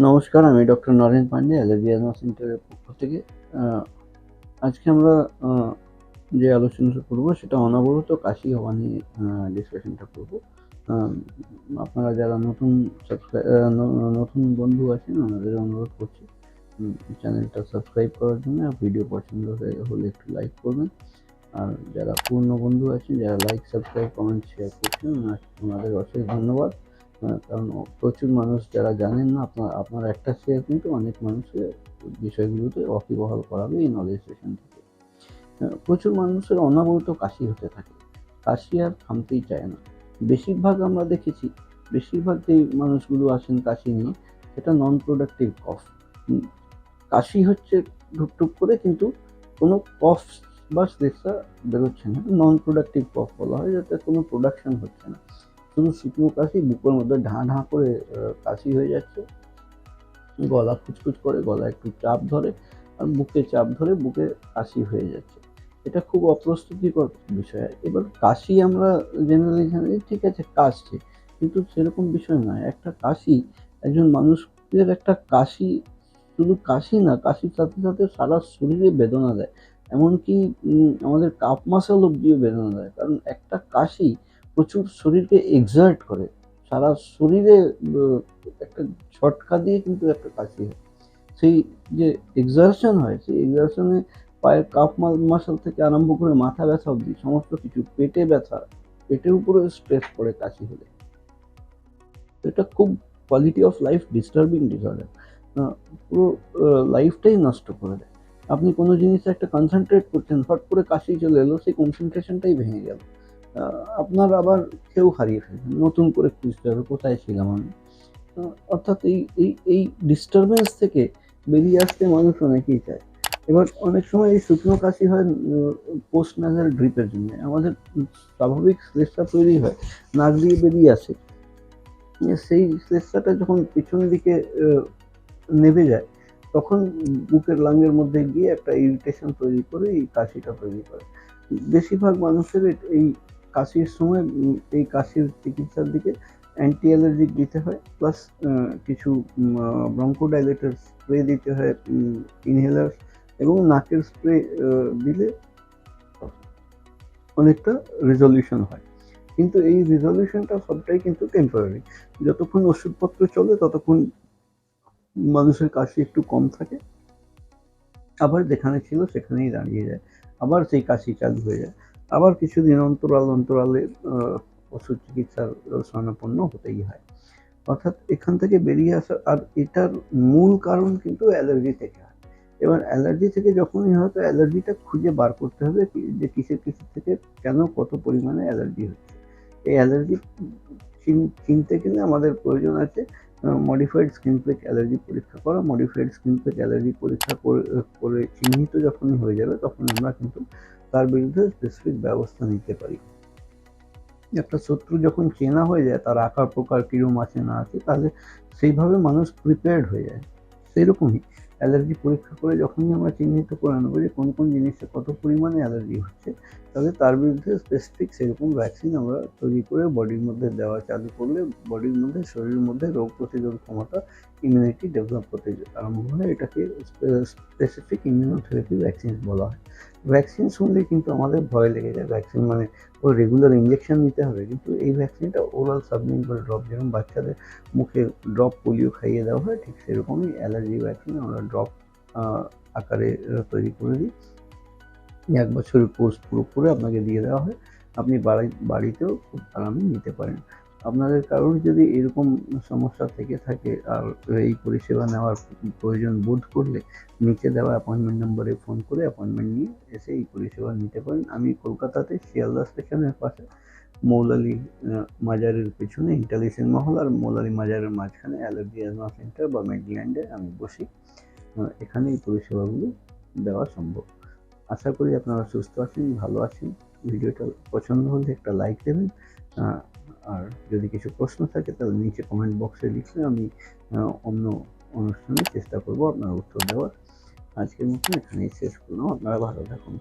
নমস্কার, আমি doctor Naren Pandey, allergy সেন্টারের পক্ষ থেকে। আজকে আমরা যে আলোচনাটা করব সেটা অনবরত কাশি হওয়া নিয়ে ডিসকাশনটা করব। আপনারা যারা নতুন বন্ধু আছেন ওনাদের অনুরোধ করছি চ্যানেলটা সাবস্ক্রাইব করার জন্য, আর ভিডিও পছন্দ হলে একটু লাইক করবেন। আর যারা পুরনো বন্ধু আছেন, যারা লাইক, সাবস্ক্রাইব, কমেন্ট, শেয়ার করছেন, ওনাদের অশেষ ধন্যবাদ। কারণ প্রচুর মানুষ যারা জানেন না, আপনার একটা শেয়ার কিন্তু অনেক মানুষের বিষয়গুলোতে ওয়াকিবহাল করাবে এই নলেজ সেশন থেকে। প্রচুর মানুষের অনবরত কাশি হতে থাকে, কাশি আর থামতেই চায় না। আমরা দেখেছি বেশিরভাগ যেই মানুষগুলো আসেন কাশি নিয়ে, সেটা নন প্রোডাক্টিভ কফ। কাশি হচ্ছে টুকটুক করে, কিন্তু কোনো কফ বা শ্লেষ্মা বেরোচ্ছে না, নন প্রোডাক্টিভ কফ বলা হয়, যাতে কোনো প্রোডাকশন হচ্ছে না, শুধু শুকনো কাশি, বুকের মধ্যে ঢাঁ ঢাঁ করে কাশি হয়ে যাচ্ছে, গলা খুচখুচ করে, গলা একটু চাপ ধরে, আর বুকে চাপ ধরে বুকে কাশি হয়ে যাচ্ছে। এটা খুব অপ্রস্তুতিকর বিষয়। এবার কাশি আমরা জেনারেলি জানি ঠিক আছে কাশছে, কিন্তু সেরকম বিষয় নয়। একটা কাশি, একজন মানুষের একটা কাশি শুধু কাশি না, কাশির সাথে সাথে সারা শরীরে বেদনা দেয়, এমনকি আমাদের কাপ মাসল অব্দিও বেদনা দেয়। কারণ একটা কাশি প্রচুর শরীরকে এক্সার্ট করে, সারা শরীরে একটা ঝটকা দিয়ে কিন্তু একটা কাশি হয়। সেই যে এক্সারশন হয়, সেই এক্সারশনে পায়ের কাফ মাসল থেকে আরম্ভ করে মাথা ব্যথা অবধি সমস্ত কিছু, পেটে ব্যথা, পেটের উপরে স্ট্রেস পড়ে কাশি হলে। এটা খুব quality of life disturbing disorder, পুরো লাইফটাই নষ্ট করে দেয়। আপনি কোনো জিনিসে একটা কনসেন্ট্রেট করছেন, হট করে কাশি চলে এলো, সেই কনসেন্ট্রেশনটাই ভেঙে গেল। আপনার আবার কেউ হারিয়ে ফেলবেন, নতুন করে খুঁজতে হবে কোথায় ছিলাম আমি। অর্থাৎ এই ডিস্টারবেন্স থেকে বেরিয়ে আসতে মানুষ অনেকেই চায়। এবার অনেক সময় এই শুকনো কাশি হয় পোস্ট নাজাল ড্রিপের জন্য। আমাদের স্বাভাবিক শ্লেষ্মা তৈরি হয়, নাক দিয়ে বেরিয়ে আসে, সেই শ্লেষ্মাটা যখন পিছন দিকে নেমে যায়, তখন বুকের লাংয়ের মধ্যে গিয়ে একটা ইরিটেশন তৈরি করে এই কাশিটা তৈরি করে। বেশিরভাগ মানুষের এই কাশির সময় এই কাশির চিকিৎসার দিকে অ্যান্টি অ্যালার্জিক দিতে হয়, প্লাস কিছু ব্রঙ্কোডাইলেটর স্প্রে দিতে হয়, ইনহেলার, এবং নাকের স্প্রে দিলে অনেকটা রেজলিউশন হয়। কিন্তু এই রেজলিউশনটা সবটাই কিন্তু টেম্পোরারি। যতক্ষণ ওষুধপত্র চলে ততক্ষণ মানুষের কাশি একটু কম থাকে, আবার যেখানে ছিল সেখানেই দাঁড়িয়ে যায়, আবার সেই কাশি চালু হয়ে যায়, আবার কিছুদিন অন্তরালে ওষুধ চিকিৎসার শরণাপন্ন হতেই হয়। অর্থাৎ এখান থেকে বেরিয়ে আসা, আর এটার মূল কারণ কিন্তু অ্যালার্জি থেকে হয়। এবার অ্যালার্জি থেকে যখনই হয়তো অ্যালার্জিটা খুঁজে বার করতে হবে যে কিসের থেকে কেন কত পরিমাণে অ্যালার্জি হচ্ছে। এই অ্যালার্জি চিনতে গেলে আমাদের প্রয়োজন আছে মডিফাইড স্কিন প্রিক অ্যালার্জি পরীক্ষা করা। মডিফাইড স্কিন প্রিক অ্যালার্জি পরীক্ষা করে চিহ্নিত যখনই হয়ে যাবে, তখন আমরা কিন্তু তার বিরুদ্ধে স্পেসিফিক ব্যবস্থা নিতে পারি। একটা শত্রু যখন চেনা হয়ে যায়, তার আকার প্রকার কিরম আছে না আছে, তাহলে সেইভাবে মানুষ প্রিপেয়ার্ড হয়ে যায়। সেইরকমই অ্যালার্জি পরীক্ষা করে যখনই আমরা চিহ্নিত করে নেবো যে কোন কোন জিনিসে কত পরিমাণে অ্যালার্জি হচ্ছে, তাহলে তার বিরুদ্ধে স্পেসিফিক সেরকম ভ্যাকসিন আমরা তৈরি করে বডির মধ্যে দেওয়া চালু করলে বডির মধ্যে, শরীরের মধ্যে রোগ প্রতিরোধ ক্ষমতা, ইমিউনিটি ডেভেলপ করতে আরম্ভ হয়। এটাকে স্পেসিফিক ইমিউনোথেরাপি ভ্যাকসিন বলা হয়। ভ্যাকসিন শুনলে কিন্তু আমাদের ভয় লেগে যায়। ভ্যাকসিন মানে ও রেগুলার ইঞ্জেকশন নিতে হবে, কিন্তু এই ভ্যাকসিনটা ওরাল সাবলিঙ্গুয়াল ড্রপ, যেরকম বাচ্চাদের মুখে ড্রপ পোলিও খাইয়ে দেওয়া হয়, ঠিক সেরকমই অ্যালার্জি ভ্যাকসিন আমরা ড্রপ আকারে তৈরি করে দিই। 1 বছরের কোর্স পুরো করে আপনাকে দিয়ে দেওয়া হয়, আপনি বাড়িতেও খুব আরামে নিতে পারেন। আপনাদের কারোর যদি এরকম সমস্যা থেকে থাকে আর এই পরিষেবা নেওয়ার প্রয়োজন বোধ করলে, নিচে দেওয়া অ্যাপয়েন্টমেন্ট নম্বরে ফোন করে অ্যাপয়েন্টমেন্ট নিয়ে এসে এই পরিষেবা নিতে পারেন। আমি কলকাতাতে শিয়ালদা স্টেশনের পাশে মৌলালি মাজারের পেছনে ইন্টালিসেন মহল আর মৌলালি মাজারের মাঝখানে অ্যালার্জি অ্যাজমা সেন্টার বা মেডিল্যান্ডে আমি বসি। এখানে এই পরিষেবাগুলো দেওয়া সম্ভব। আশা করি আপনারা সুস্থ আছেন, ভালো আছেন। ভিডিওটা পছন্দ হলে একটা লাইক দেবেন, আর যদি কিছু প্রশ্ন থাকে তাহলে নিচে কমেন্ট বক্সে লিখলে আমি অন্য অনুষ্ঠানে চেষ্টা করব আপনার উত্তর দেওয়ার। আজকের মতন এখানেই শেষ করলাম। আপনারা ভালো থাকুন।